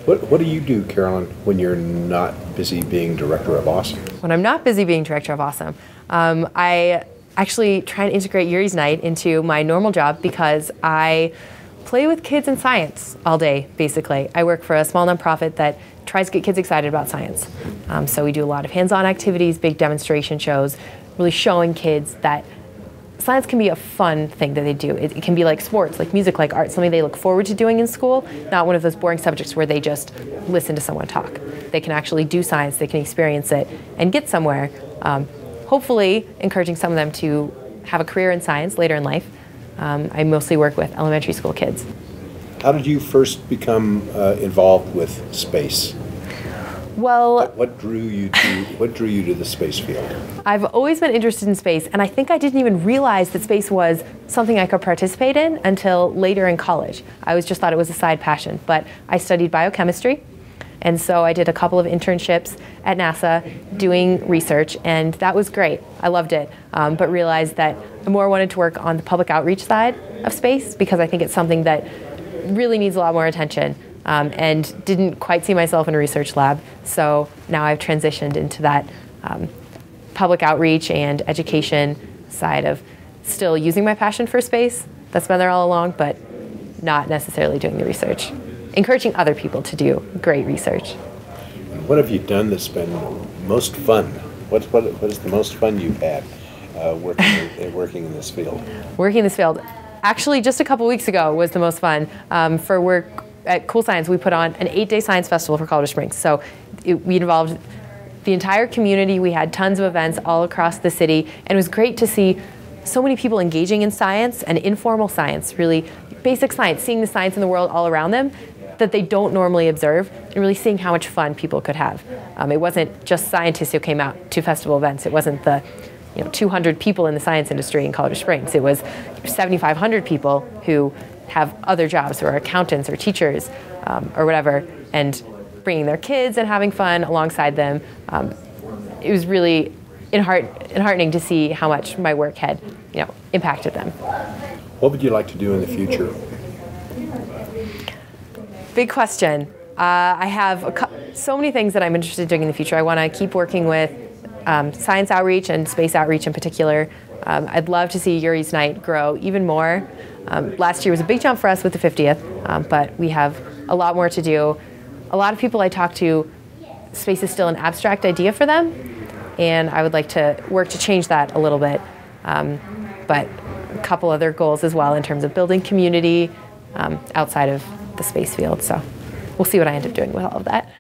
What do you do, Carolyn, when you're not busy being director of Awesome? When I'm not busy being director of Awesome, I actually try and integrate Yuri's Night into my normal job because I play with kids in science all day, basically. I work for a small nonprofit that tries to get kids excited about science. So we do a lot of hands-on activities, big demonstration shows, really showing kids that science can be a fun thing that they do. It can be like sports, like music, like art, something they look forward to doing in school, not one of those boring subjects where they just listen to someone talk. They can actually do science, they can experience it, and get somewhere, hopefully encouraging some of them to have a career in science later in life. I mostly work with elementary school kids. How did you first become involved with space? Well, what drew you to the space field? I've always been interested in space, and I think I didn't even realize that space was something I could participate in until later in college. I always just thought it was a side passion, but I studied biochemistry, and so I did a couple of internships at NASA doing research, and that was great. I loved it, but realized that I more wanted to work on the public outreach side of space because I think it's something that really needs a lot more attention. And didn't quite see myself in a research lab, so now I've transitioned into that public outreach and education side of still using my passion for space. That's been there all along, but not necessarily doing the research. Encouraging other people to do great research. What have you done that's been most fun? What is the most fun you've had working in this field? Working in this field. Actually, just a couple weeks ago was the most fun. For work at Cool Science, we put on an 8-day science festival for Colorado Springs. So we involved the entire community. We had tons of events all across the city, and it was great to see so many people engaging in science and informal science, really basic science, seeing the science in the world all around them that they don't normally observe, and really seeing how much fun people could have. It wasn't just scientists who came out to festival events. It wasn't the 200 people in the science industry in Colorado Springs. It was 7,500 people who have other jobs, or accountants or teachers or whatever, and bringing their kids and having fun alongside them. It was really enheartening to see how much my work had impacted them. What would you like to do in the future? Big question. I have so many things that I'm interested in doing in the future. I want to keep working with science outreach and space outreach in particular. I'd love to see Yuri's Night grow even more. Last year was a big jump for us with the 50th, but we have a lot more to do. A lot of people I talk to, space is still an abstract idea for them, and I would like to work to change that a little bit. But a couple other goals as well in terms of building community outside of the space field. So we'll see what I end up doing with all of that.